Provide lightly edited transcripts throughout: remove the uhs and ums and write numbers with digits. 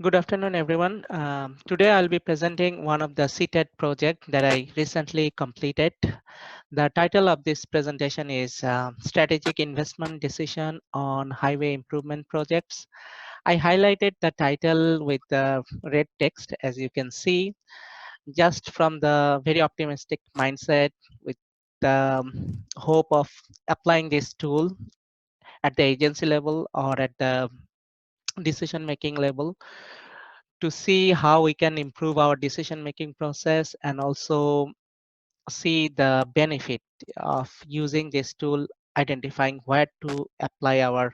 Good afternoon, everyone. Today I'll be presenting one of the CTED project that I recently completed. The title of this presentation is Strategic Investment Decision on Highway Improvement Projects. I highlighted the title with the red text, as you can see, just from the very optimistic mindset with the hope of applying this tool at the agency level or at the decision making level to see how we can improve our decision making process and also see the benefit of using this tool, identifying where to apply our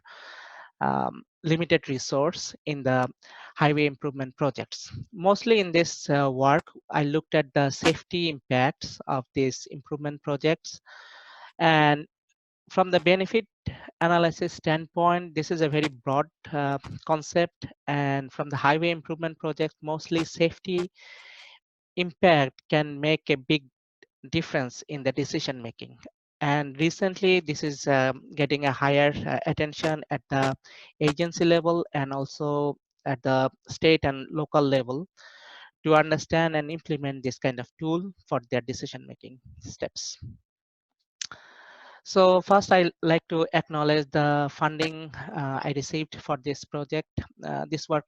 limited resource in the highway improvement projects. Mostly in this work, I looked at the safety impacts of these improvement projects, and from the benefit analysis standpoint, this is a very broad concept, and from the highway improvement project, mostly safety impact can make a big difference in the decision making. And recently, this is getting a higher attention at the agency level and also at the state and local level to understand and implement this kind of tool for their decision making steps. So first, I like to acknowledge the funding I received for this project. This work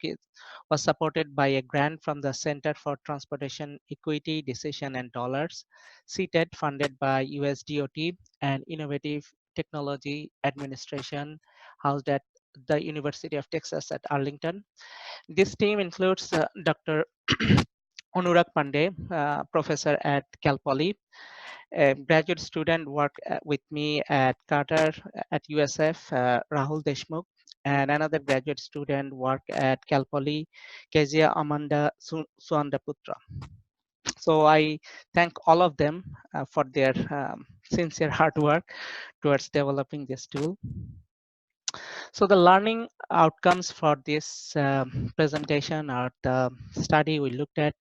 was supported by a grant from the Center for Transportation Equity, Decision and Dollars, CTED, funded by USDOT and Innovative Technology Administration, housed at the University of Texas at Arlington. This team includes Dr. Anurag Pandey, professor at Cal Poly, a graduate student worked with me at Qatar at USF, Rahul Deshmukh, and another graduate student worked at Cal Poly, Kezia Amanda Suandaputra. So I thank all of them for their sincere hard work towards developing this tool. So the learning outcomes for this presentation or the study we looked at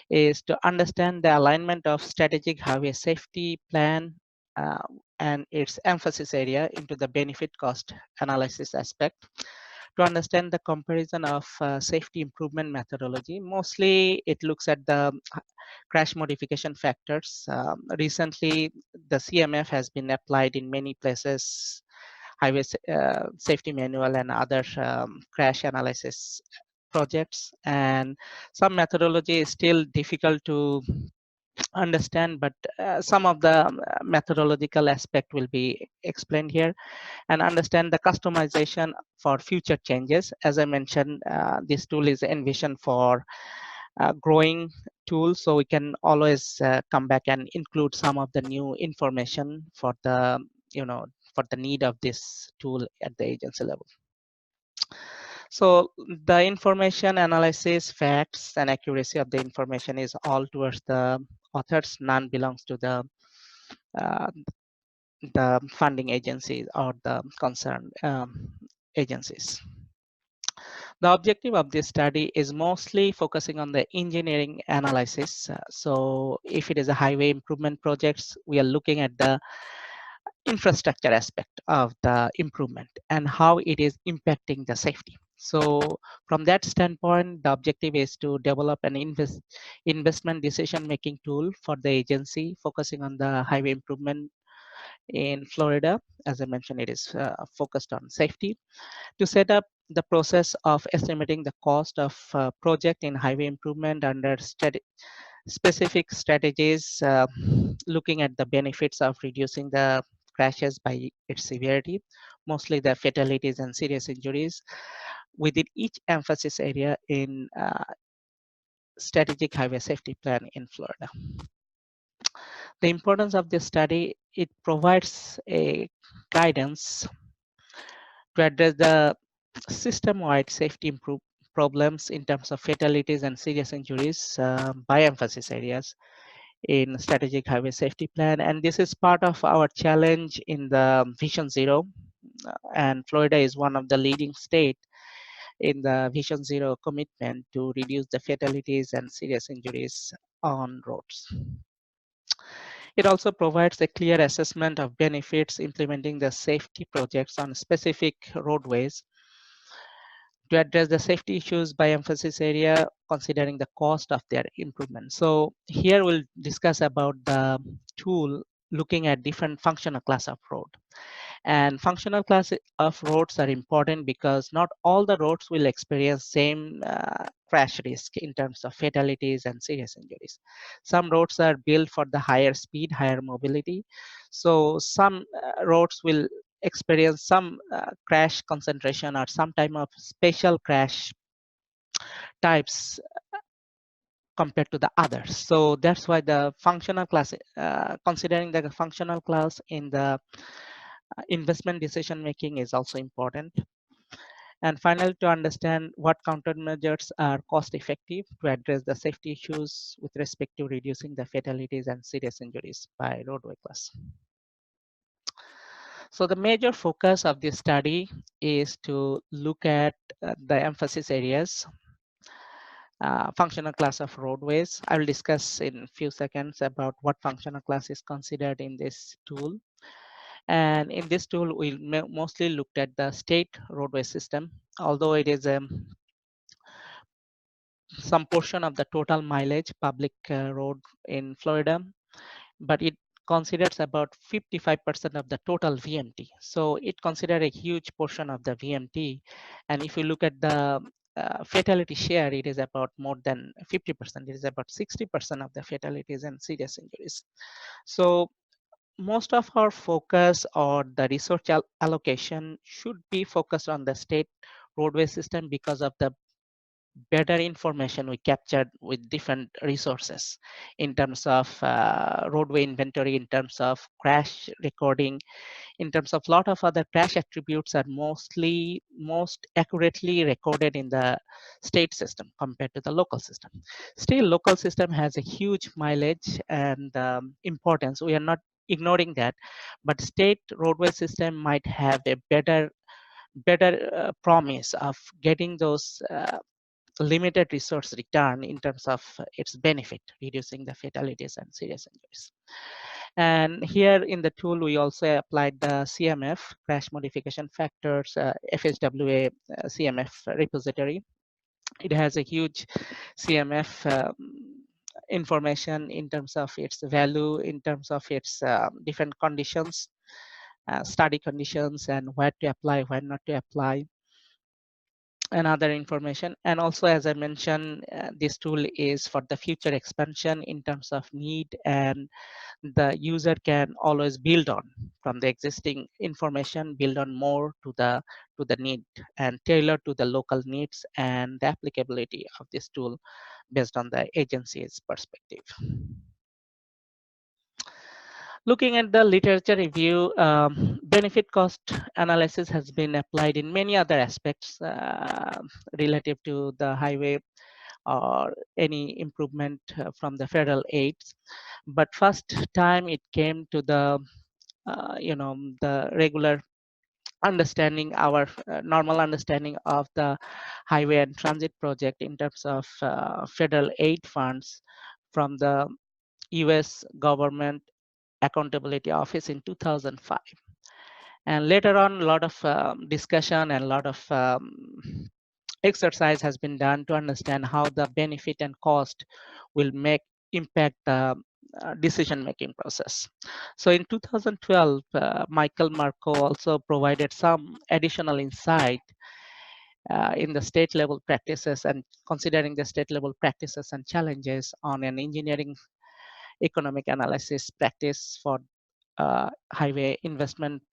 is to understand the alignment of strategic highway safety plan uh, and its emphasis area into the benefit cost analysis aspect, to understand the comparison of safety improvement methodology. Mostly it looks at the crash modification factors. Recently, the CMF has been applied in many places, highway safety manual and other crash analysis projects, and some methodology is still difficult to understand, but some of the methodological aspect will be explained here, and understand the customization for future changes. As I mentioned, this tool is envisioned for growing tool, so we can always come back and include some of the new information for the for the need of this tool at the agency level. So the information analysis, facts, and accuracy of the information is all towards the authors. None belongs to uh, the funding agencies or the concerned agencies. The objective of this study is mostly focusing on the engineering analysis. So if it is a highway improvement projects, we are looking at the infrastructure aspect of the improvement and how it is impacting the safety. So from that standpoint, the objective is to develop an investment decision making tool for the agency focusing on the highway improvement in Florida. As I mentioned, it is focused on safety, to set up the process of estimating the cost of project in highway improvement under specific strategies, looking at the benefits of reducing the crashes by its severity, mostly the fatalities and serious injuries, within each emphasis area in strategic highway safety plan in Florida. The importance of this study, it provides a guidance to address the system-wide safety problems in terms of fatalities and serious injuries by emphasis areas in strategic highway safety plan. And this is part of our challenge in the Vision Zero. And Florida is one of the leading states in the Vision Zero commitment to reduce the fatalities and serious injuries on roads. It also provides a clear assessment of benefits implementing the safety projects on specific roadways to address the safety issues by emphasis area, considering the cost of their improvement. So here we'll discuss about the tool looking at different functional class of road. And functional class of roads are important because not all the roads will experience same crash risk in terms of fatalities and serious injuries. Some roads are built for the higher speed, higher mobility. So some roads will experience some crash concentration or some type of special crash types compared to the others. So that's why the functional class, considering the functional class in the investment decision making is also important. And finally, to understand what countermeasures are cost effective to address the safety issues with respect to reducing the fatalities and serious injuries by roadway class. So the major focus of this study is to look at the emphasis areas, functional class of roadways. I will discuss in a few seconds about what functional class is considered in this tool. And in this tool, we mostly looked at the state roadway system, although it is some portion of the total mileage public road in Florida, but it considers about 55% of the total VMT. So it considers a huge portion of the VMT. And if you look at the fatality share, it is about more than 50%. It is about 60% of the fatalities and serious injuries. So most of our focus or the research allocation should be focused on the state roadway system because of the better information we captured with different resources in terms of roadway inventory, in terms of crash recording, in terms of lot of other crash attributes are most accurately recorded in the state system compared to the local system. Still, local system has a huge mileage and importance. We are not ignoring that, but state roadway system might have a better promise of getting those limited resource return in terms of its benefit, reducing the fatalities and serious injuries. And here in the tool, we also applied the CMF, crash modification factors, FHWA CMF repository. It has a huge CMF information in terms of its value, in terms of its different conditions, study conditions, and where to apply, where not to apply, and other information. And also, as I mentioned, this tool is for the future expansion in terms of need, and the user can always build on from the existing information, build on more to the need and tailor to the local needs and the applicability of this tool based on the agency's perspective. Looking at the literature review, benefit cost analysis has been applied in many other aspects relative to the highway or any improvement from the federal aids. But first time it came to the the regular understanding, our normal understanding of the highway and transit project in terms of federal aid funds from the US government accountability office in 2005. And later on, a lot of discussion and a lot of exercise has been done to understand how the benefit and cost will impact the decision making process. So in 2012, Michael Marco also provided some additional insight in the state level practices and considering the state level practices and challenges on an engineering economic analysis practice for highway investment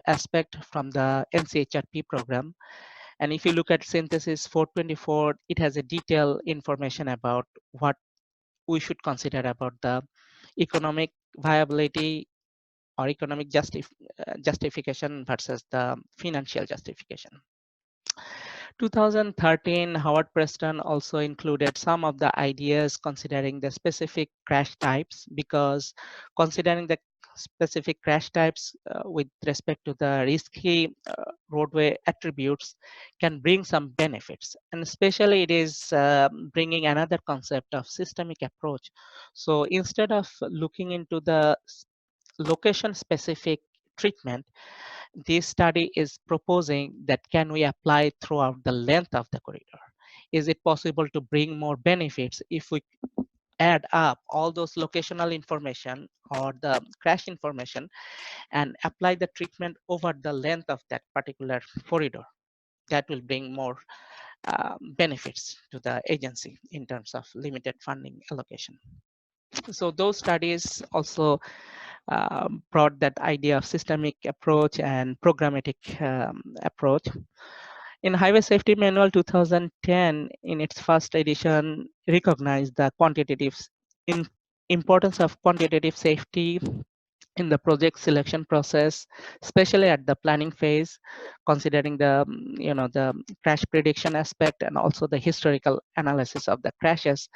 aspect from the NCHRP program. And if you look at synthesis 424, it has a detailed information about what we should consider about the economic viability or economic justification versus the financial justification. 2013, Howard Preston also included some of the ideas considering the specific crash types, because considering the specific crash types with respect to the risky roadway attributes can bring some benefits. And especially it is bringing another concept of systemic approach. So instead of looking into the location specific treatment, this study is proposing that can we apply throughout the length of the corridor? Is it possible to bring more benefits if we add up all those locational information or the crash information and apply the treatment over the length of that particular corridor? That will bring more benefits to the agency in terms of limited funding allocation. So those studies also brought that idea of systemic approach and programmatic approach. In Highway Safety Manual 2010, in its first edition, recognized the importance of quantitative safety in the project selection process, especially at the planning phase, considering the the crash prediction aspect and also the historical analysis of the crashes,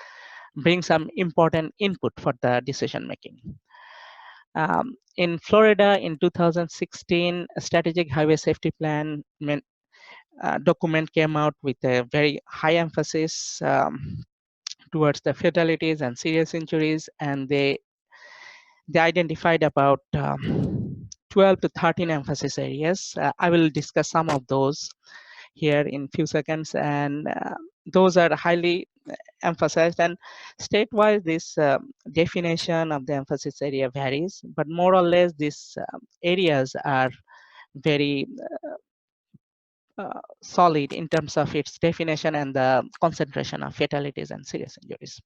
bring some important input for the decision making. In Florida in 2016, a strategic highway safety plan document came out with a very high emphasis towards the fatalities and serious injuries, and they identified about 12 to 13 emphasis areas. I will discuss some of those here in few seconds, and those are highly emphasized, and state-wise this definition of the emphasis area varies, but more or less these areas are very solid in terms of its definition and the concentration of fatalities and serious injuries.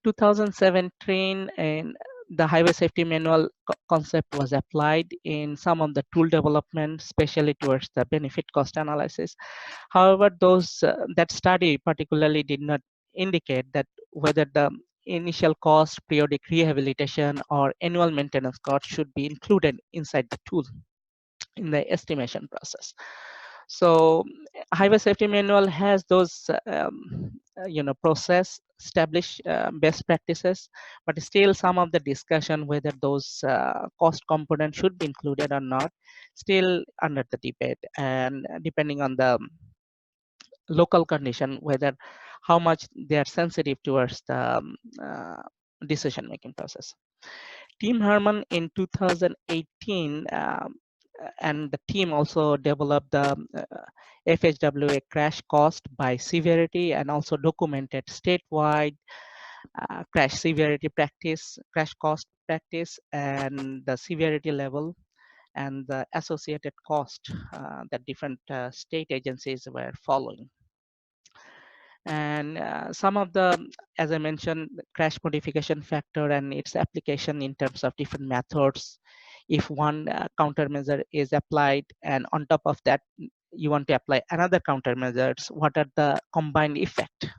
2017, and the highway safety manual concept was applied in some of the tool development, especially towards the benefit cost analysis. However, those that study particularly did not indicate that whether the initial cost, periodic rehabilitation, or annual maintenance cost should be included inside the tool in the estimation process. So highway safety manual has those process establish best practices, but still some of the discussion whether those cost components should be included or not still under the debate, and depending on the local condition whether how much they are sensitive towards the decision making process. Team Herman in 2018 and the team also developed the FHWA crash cost by severity and also documented statewide crash severity practice, crash cost practice, and the severity level and the associated cost that different state agencies were following. And some of the, as I mentioned, crash modification factor and its application in terms of different methods. If one countermeasure is applied and on top of that you want to apply another countermeasures, what are the combined effect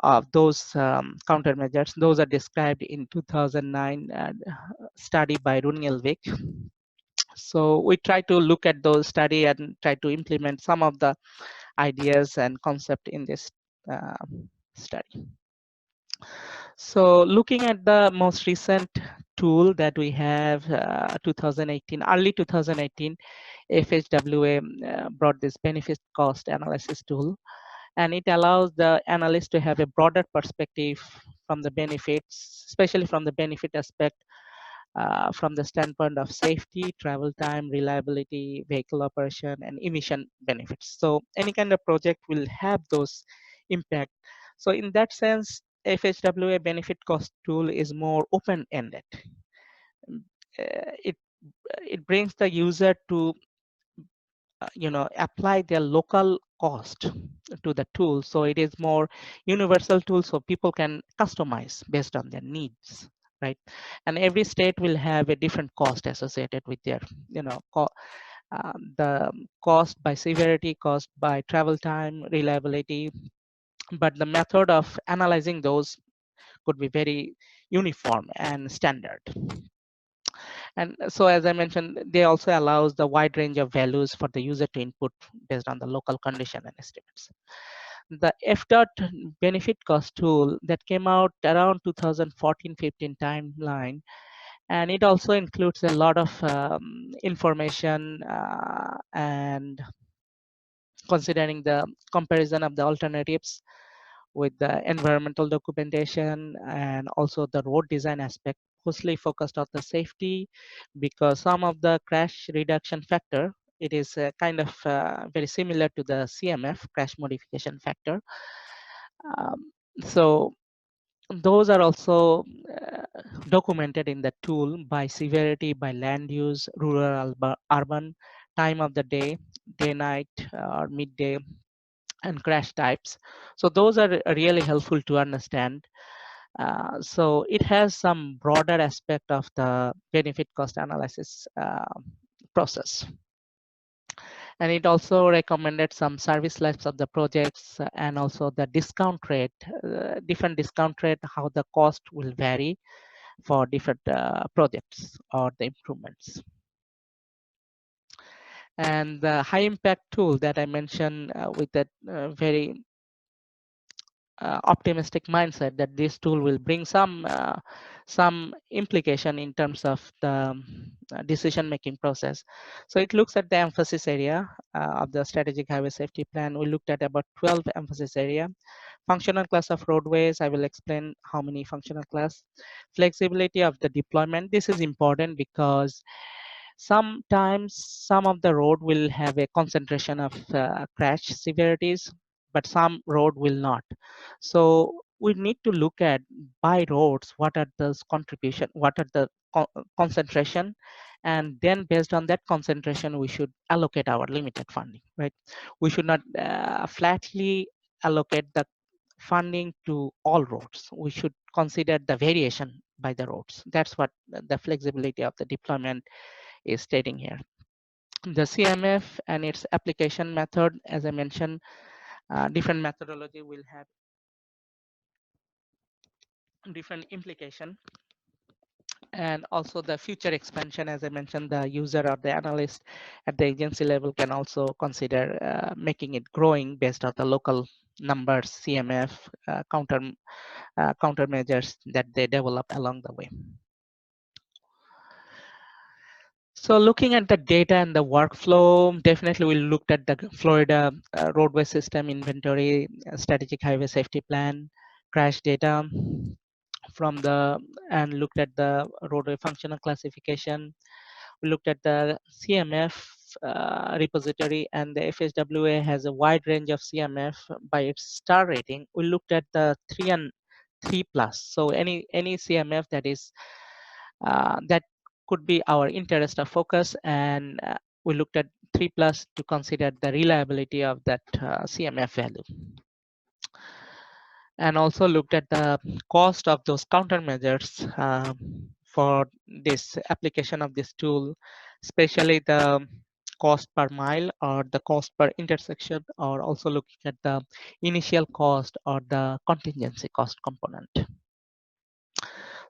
of those countermeasures? Those are described in 2009 study by Runelvik. So we try to look at those study and try to implement some of the ideas and concept in this study. So looking at the most recent tool that we have, 2018, early 2018, FHWA brought this benefit cost analysis tool, and it allows the analyst to have a broader perspective from the benefits, especially from the benefit aspect, from the standpoint of safety, travel time, reliability, vehicle operation, and emission benefits. So any kind of project will have those impact. So in that sense, FHWA benefit cost tool is more open-ended. It brings the user to apply their local cost to the tool, so it is more universal tool, so people can customize based on their needs, right? And every state will have a different cost associated with their the cost by severity, cost by travel time, reliability, but the method of analyzing those could be very uniform and standard. And so as I mentioned, they also allows the wide range of values for the user to input based on the local condition and estimates. The FDOT benefit cost tool that came out around 2014-15 timeline, and it also includes a lot of information and considering the comparison of the alternatives with the environmental documentation and also the road design aspect mostly focused on the safety, because some of the crash reduction factor, it is kind of very similar to the CMF, crash modification factor. Um, so those are also documented in the tool by severity, by land use, rural, urban, time of the day, day, night, or midday, and crash types. So those are really helpful to understand. So it has some broader aspect of the benefit cost analysis process. And it also recommended some service lives of the projects and also the discount rate, different discount rate, how the cost will vary for different projects or the improvements. And the high impact tool that I mentioned with that very optimistic mindset that this tool will bring some implication in terms of the decision making process. So it looks at the emphasis area of the strategic highway safety plan. We looked at about 12 emphasis area. Functional class of roadways, I will explain how many functional class. Flexibility of the deployment, this is important because sometimes some of the road will have a concentration of crash severities, but some road will not. So we need to look at by roads, what are those contribution, what are the concentration, and then based on that concentration, we should allocate our limited funding, right? We should not flatly allocate the funding to all roads. We should consider the variation by the roads. That's what the flexibility of the deployment is stating here. The CMF and its application method, as I mentioned, different methodology will have different implication. And also the future expansion, as I mentioned, the user or the analyst at the agency level can also consider making it growing based on the local numbers, CMF, countermeasures that they develop along the way. So looking at the data and the workflow, definitely we looked at the Florida roadway system inventory, strategic highway safety plan, crash data from the, and looked at the roadway functional classification. We looked at the CMF repository, and the FHWA has a wide range of CMF by its star rating. We looked at the 3 and 3 plus. So any CMF that is that could be our interest or focus, and we looked at 3 plus to consider the reliability of that CMF value, and also looked at the cost of those countermeasures for this application of this tool, especially the cost per mile or the cost per intersection, or also looking at the initial cost or the contingency cost component.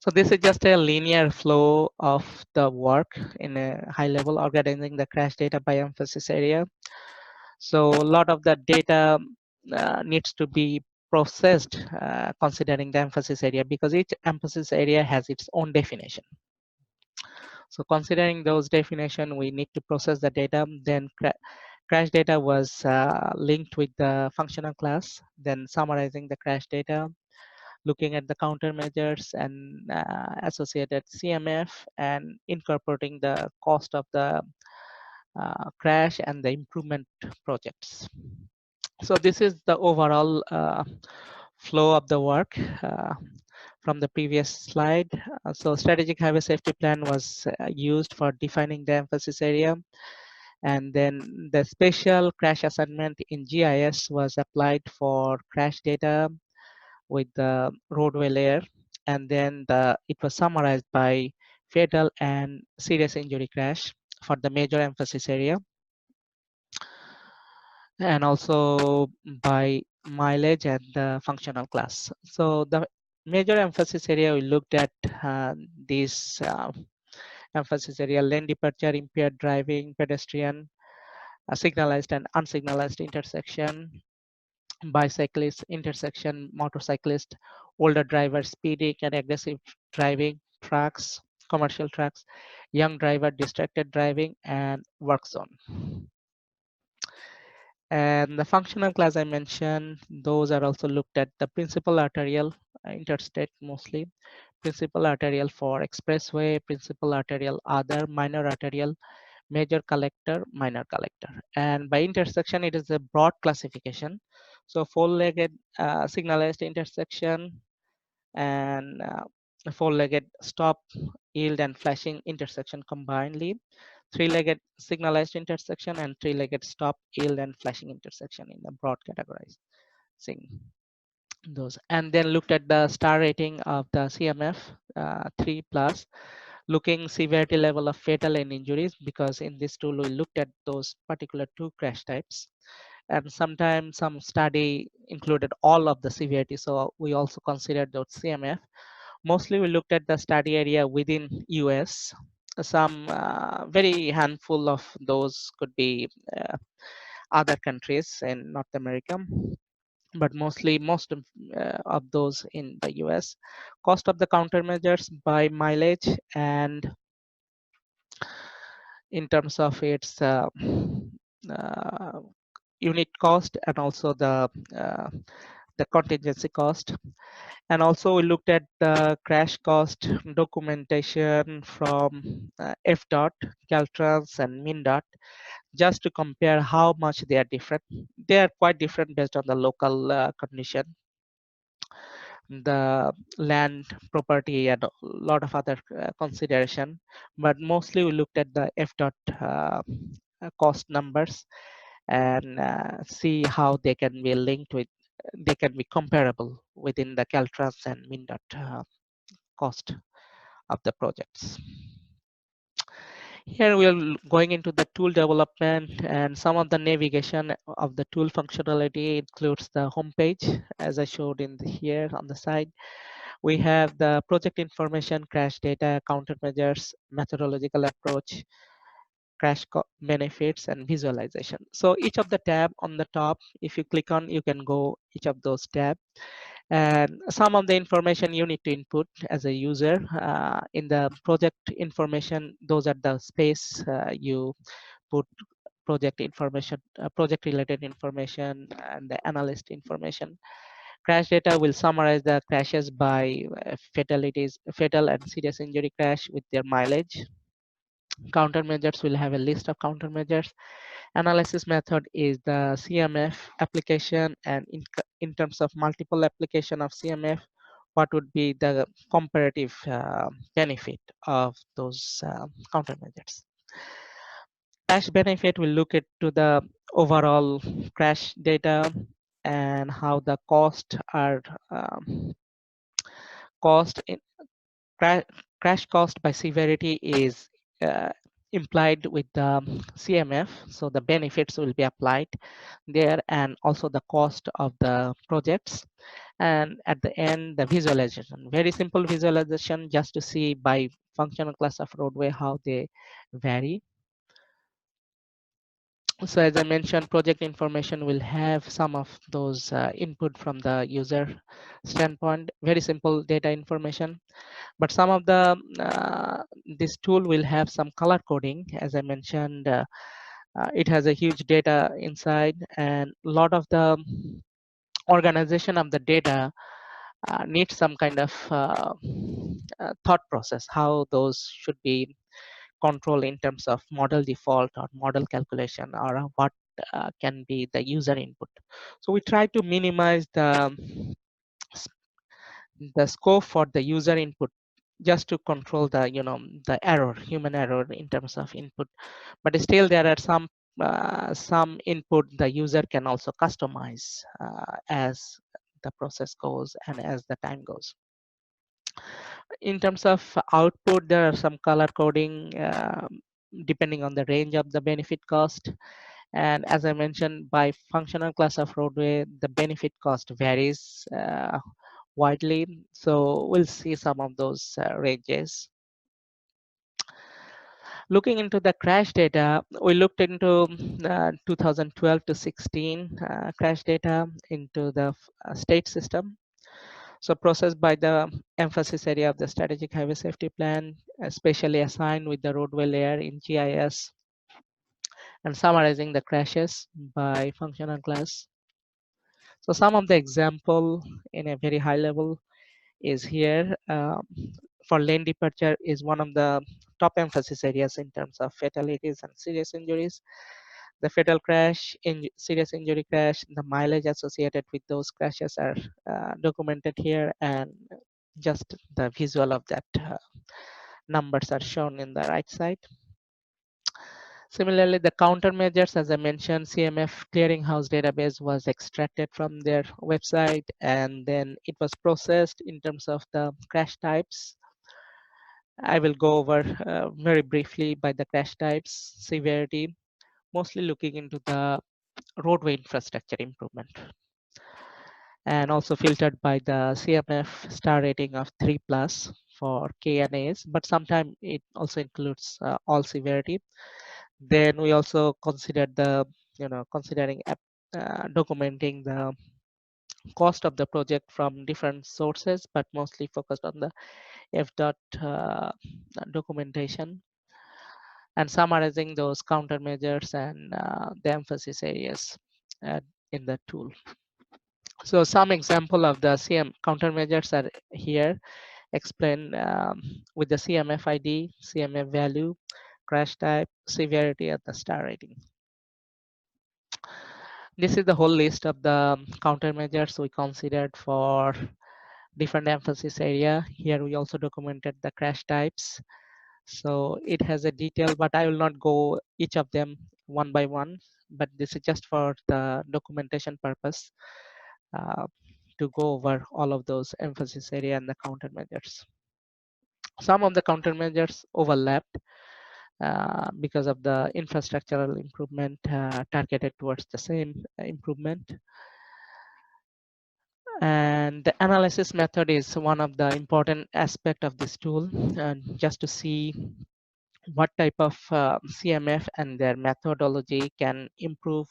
So this is just a linear flow of the work in a high level, organizing the crash data by emphasis area. So a lot of the data needs to be processed considering the emphasis area, because each emphasis area has its own definition. So considering those definition, we need to process the data. Then crash data was linked with the functional class, then summarizing the crash data, looking at the countermeasures and associated CMF, and incorporating the cost of the crash and the improvement projects. So this is the overall flow of the work from the previous slide. So strategic highway safety plan was used for defining the emphasis area, and then the special crash assignment in GIS was applied for crash data with the roadway layer, and then it was summarized by fatal and serious injury crash for the major emphasis area, and also by mileage and the functional class. So the major emphasis area, we looked at this emphasis area: lane departure, impaired driving, pedestrian, signalized and unsignalized intersection, bicyclist intersection, motorcyclist, older driver speeding and aggressive driving, trucks, commercial trucks, young driver distracted driving, and work zone. And the functional class I mentioned, those are also looked at the principal arterial, interstate mostly, principal arterial for expressway, principal arterial other, minor arterial, major collector, minor collector. And by intersection, it is a broad classification. So four-legged signalized intersection and four-legged stop, yield, and flashing intersection combinedly, three-legged signalized intersection, and three-legged stop, yield, and flashing intersection in the broad categorizing those. And then looked at the star rating of the CMF 3 plus, looking severity level of fatal and injuries, because in this tool we looked at those particular two crash types. And sometimes some study included all of the severity, so we also considered those CMF. Mostly we looked at the study area within US. Some very handful of those could be other countries in North America, but mostly most of those in the US. Cost of the countermeasures by mileage and in terms of its uh, unit cost, and also the contingency cost. And also we looked at the crash cost documentation from FDOT, Caltrans, and MinDOT, just to compare how much they are different. They are quite different based on the local condition, the land property, and a lot of other consideration. But mostly we looked at the FDOT cost numbers and see how they can be linked with, they can be comparable within the Caltrans and MinDOT cost of the projects. Here we are going into the tool development, and some of the navigation of the tool functionality includes the home page, as I showed in here on the side. We have the project information, crash data, countermeasures, methodological approach, benefits, and visualization. So each of the tab on the top, if you click on, you can go each of those tabs. And some of the information you need to input as a user in the project information, those are the space you put project information, project related information, and the analyst information. Crash data will summarize the crashes by fatalities, fatal and serious injury crash with their mileage. Countermeasures will have a list of countermeasures. Analysis method is the CMF application, and in terms of multiple application of CMF, what would be the comparative benefit of those countermeasures. Crash benefit will look into the overall crash data and how the cost are cost in, crash cost by severity is uh, implied with the CMF, so the benefits will be applied there, and also the cost of the projects. And at the end, the visualization, very simple visualization, just to see by functional class of roadway how they vary. So as I mentioned, project information will have some of those input from the user standpoint, very simple data information. But some of the this tool will have some color coding. As I mentioned, it has a huge data inside, and a lot of the organization of the data needs some kind of thought process, how those should be controlled in terms of model default or model calculation, or what can be the user input. So we try to minimize the scope for the user input, just to control the the error, human error in terms of input. But still there are some input the user can also customize as the process goes and as the time goes. In terms of output, there are some color coding depending on the range of the benefit cost. And as I mentioned, by functional class of roadway, the benefit cost varies widely. So we'll see some of those ranges. Looking into the crash data, we looked into 2012 to 16 crash data into the state system. So processed by the emphasis area of the strategic highway safety plan, especially assigned with the roadway layer in GIS, and summarizing the crashes by functional class. So some of the example in a very high level is here. For lane departure is one of the top emphasis areas in terms of fatalities and serious injuries. The fatal crash, serious injury crash, the mileage associated with those crashes are documented here, and just the visual of that numbers are shown in the right side. Similarly, the countermeasures, as I mentioned, CMF clearinghouse database was extracted from their website, and then it was processed in terms of the crash types. I will go over very briefly by the crash types, severity, mostly looking into the roadway infrastructure improvement, and also filtered by the CMF star rating of 3 plus for K and A's, but sometimes it also includes all severity. Then we also considered the, considering documenting the cost of the project from different sources, but mostly focused on the F dot documentation, and summarizing those countermeasures and the emphasis areas in the tool. So some example of the CM countermeasures are here explained with the CMF ID, CMF value, crash type, severity, and the star rating. This is the whole list of the countermeasures we considered for different emphasis area. Here we also documented the crash types. So it has a detail, but I will not go each of them one by one, but this is just for the documentation purpose to go over all of those emphasis area and the countermeasures. Some of the countermeasures overlapped because of the infrastructural improvement targeted towards the same improvement. And the analysis method is one of the important aspect of this tool, just to see what type of CMF and their methodology can improve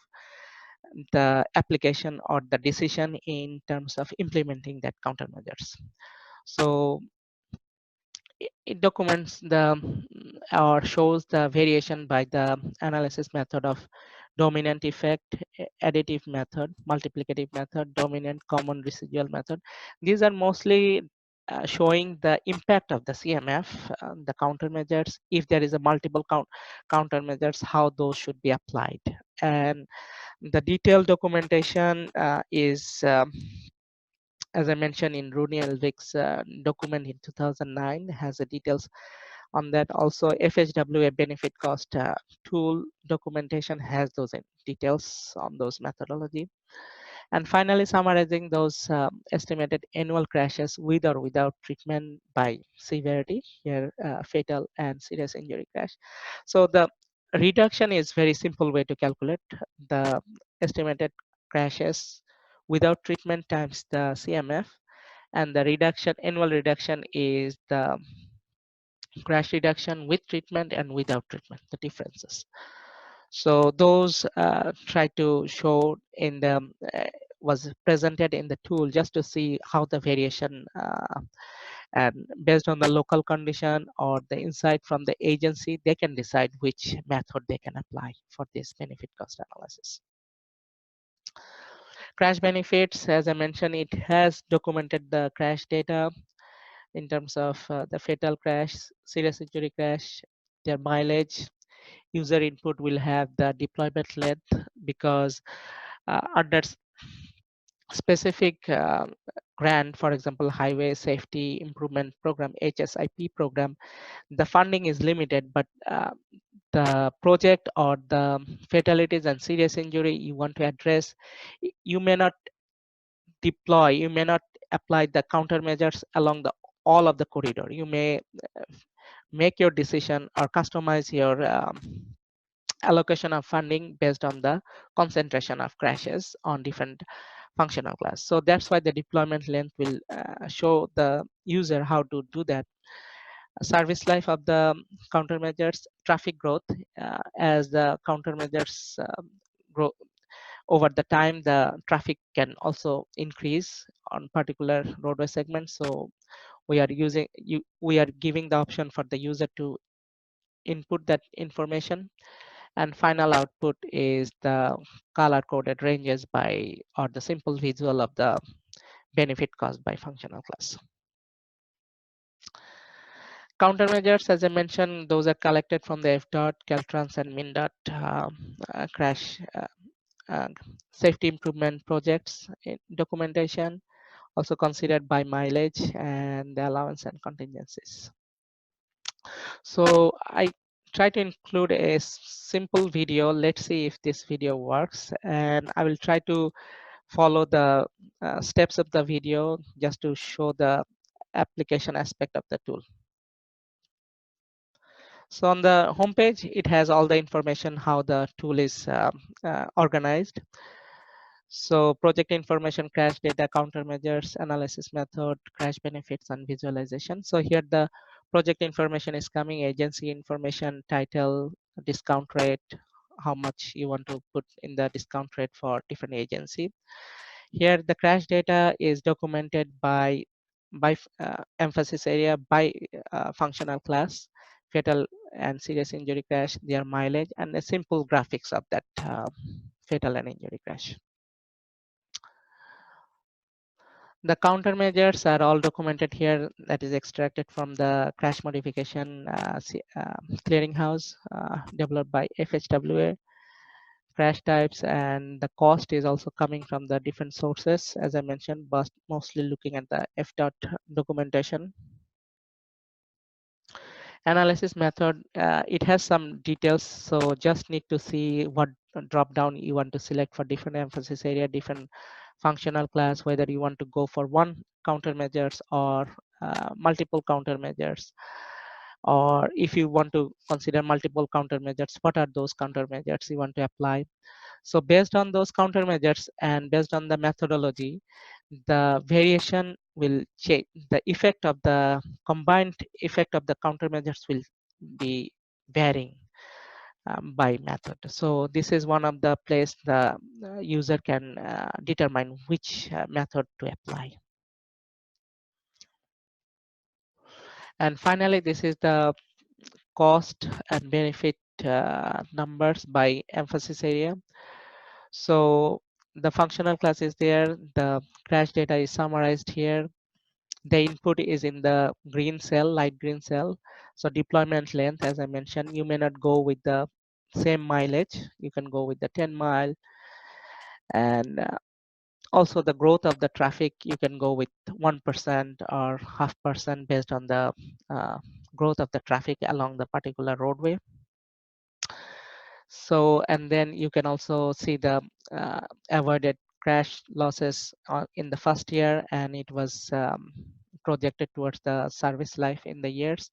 the application or the decision in terms of implementing that countermeasures. So it documents the or shows the variation by the analysis method of dominant effect, additive method, multiplicative method, dominant, common, residual method. These are mostly showing the impact of the CMF, the countermeasures, if there is a multiple countermeasures, how those should be applied. And the detailed documentation is as I mentioned in Rooney Elvick's document in 2009, has the details on that. Also, FHWA benefit cost tool documentation has those details on those methodology. And finally, summarizing those estimated annual crashes with or without treatment by severity, here fatal and serious injury crash. So the reduction is very simple way to calculate the estimated crashes without treatment times the CMF, and the reduction, annual reduction, is the crash reduction with treatment and without treatment, the differences. So those try to show in the was presented in the tool just to see how the variation and based on the local condition or the insight from the agency, they can decide which method they can apply for this benefit cost analysis. Crash benefits, as I mentioned, it has documented the crash data in terms of the fatal crash, serious injury crash, their mileage. User input will have the deployment length, because under specific grant, for example, Highway Safety Improvement Program, HSIP program, the funding is limited, but the project or the fatalities and serious injury you want to address, you may not deploy, you may not apply the countermeasures along the all of the corridor. You may make your decision or customize your allocation of funding based on the concentration of crashes on different functional class. So that's why the deployment length will show the user how to do that. Service life of the countermeasures, traffic growth, as the countermeasures grow over the time, the traffic can also increase on particular roadway segments. So we are we are giving the option for the user to input that information, and final output is the color coded ranges by, or the simple visual of the benefit caused by functional class. Countermeasures, as I mentioned, those are collected from the FDOT, Caltrans, and MinDOT crash uh, safety improvement projects documentation, also considered by mileage and the allowance and contingencies. So I try to include a simple video. Let's see if this video works, and I will try to follow the steps of the video just to show the application aspect of the tool. So on the homepage, it has all the information how the tool is organized. So project information, crash data, countermeasures, analysis method, crash benefits, and visualization. So here the project information is coming, agency information, title, discount rate, how much you want to put in the discount rate for different agency. Here the crash data is documented by emphasis area, by functional class, fatal and serious injury crash, their mileage, and the simple graphics of that fatal and injury crash. The countermeasures are all documented here, that is extracted from the crash modification clearinghouse developed by FHWA. Crash types and the cost is also coming from the different sources, as I mentioned, but mostly looking at the FDOT documentation. Analysis method, it has some details, so just need to see what drop down you want to select for different emphasis area, different functional class, whether you want to go for one countermeasures or multiple countermeasures, or if you want to consider multiple countermeasures, what are those countermeasures you want to apply. So based on those countermeasures and based on the methodology, the variation will change. The effect of the combined effect of the countermeasures will be varying by method. So this is one of the place the user can determine which method to apply. And finally, this is the cost and benefit numbers by emphasis area. So the functional class is there, the crash data is summarized here, the input is in the green cell, light green cell. So deployment length, as I mentioned, you may not go with the same mileage, you can go with the 10 mile, and also the growth of the traffic, you can go with 1% or 0.5% based on the growth of the traffic along the particular roadway. So, and then you can also see the avoided crash losses in the first year, and it was projected towards the service life in the years.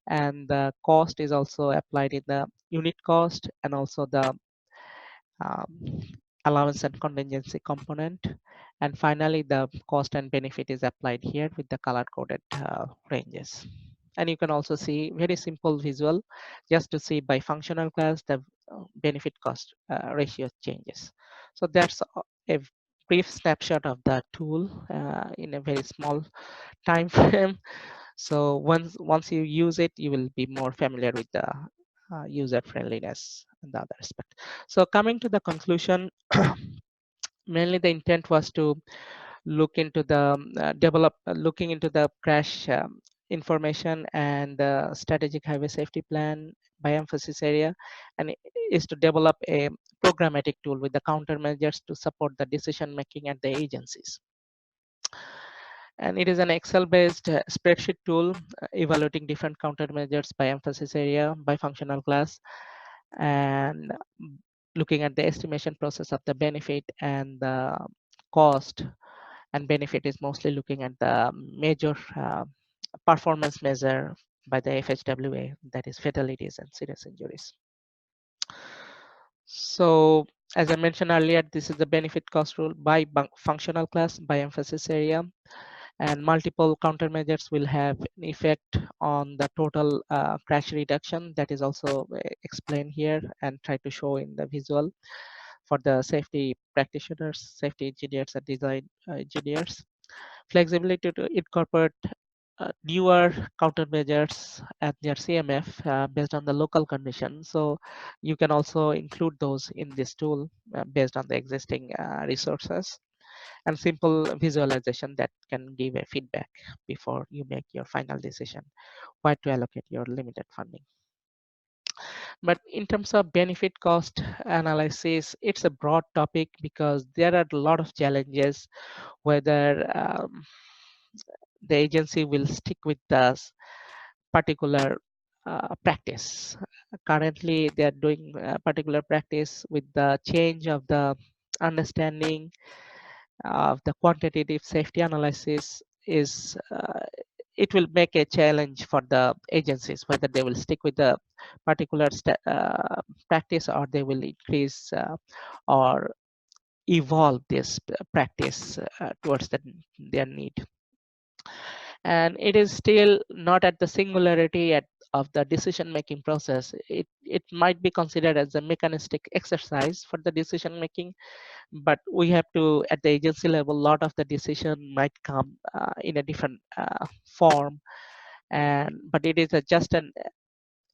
And the cost is also applied in the unit cost and also the um, allowance and contingency component. And finally, the cost and benefit is applied here with the color coded ranges. And you can also see very simple visual just to see by functional class the benefit cost ratio changes. So that's a brief snapshot of the tool in a very small time frame. So once you use it, you will be more familiar with the user friendliness and the other aspect. So coming to the conclusion, mainly the intent was to look into the looking into the crash information and the strategic highway safety plan by emphasis area, and is to develop a programmatic tool with the countermeasures to support the decision making at the agencies. And it is an Excel based spreadsheet tool evaluating different countermeasures by emphasis area, by functional class, and looking at the estimation process of the benefit and the cost. And benefit is mostly looking at the major performance measure by the FHWA, that is fatalities and serious injuries. So as I mentioned earlier, this is the benefit cost rule by functional class, by emphasis area, and multiple countermeasures will have an effect on the total crash reduction. That is also explained here and try to show in the visual for the safety practitioners, safety engineers, and design engineers. Flexibility to incorporate newer countermeasures at their CMF based on the local conditions. So you can also include those in this tool based on the existing resources. and simple visualization that can give a feedback before you make your final decision where to allocate your limited funding. But in terms of benefit cost analysis, it's a broad topic because there are a lot of challenges whether the agency will stick with the particular practice. Currently, they are doing a particular practice with the change of the understanding of the quantitative safety analysis is it will make a challenge for the agencies whether they will stick with the particular practice or they will increase or evolve this practice towards their need. And it is still not at the singularity of the decision making process. It might be considered as a mechanistic exercise for the decision making, but we have to, at the agency level, a lot of the decision might come in a different form, and but it is just an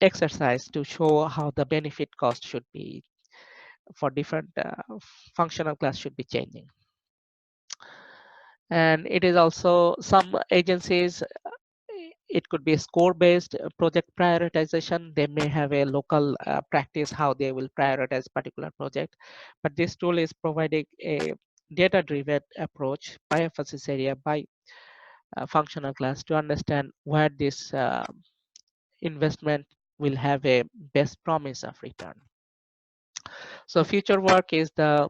exercise to show how the benefit cost should be for different functional class should be changing. And it is also some agencies, it could be score based project prioritization. They may have a local practice how they will prioritize particular project, but this tool is providing a data driven approach by emphasis area, by functional class, to understand where this investment will have a best promise of return. So future work is the,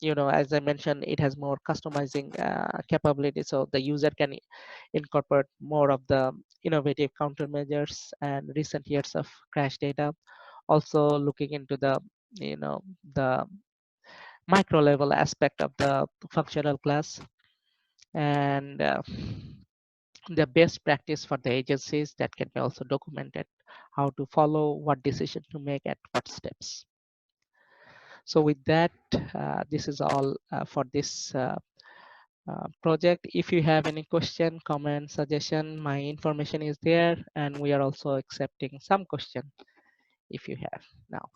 as I mentioned, it has more customizing capability, so the user can incorporate more of the innovative countermeasures and recent years of crash data. Also looking into the, the micro level aspect of the functional class, and the best practice for the agencies that can be also documented, how to follow, what decision to make at what steps. So with that, this is all for this project. If you have any question, comment, suggestion, my information is there, and we are also accepting some question if you have now.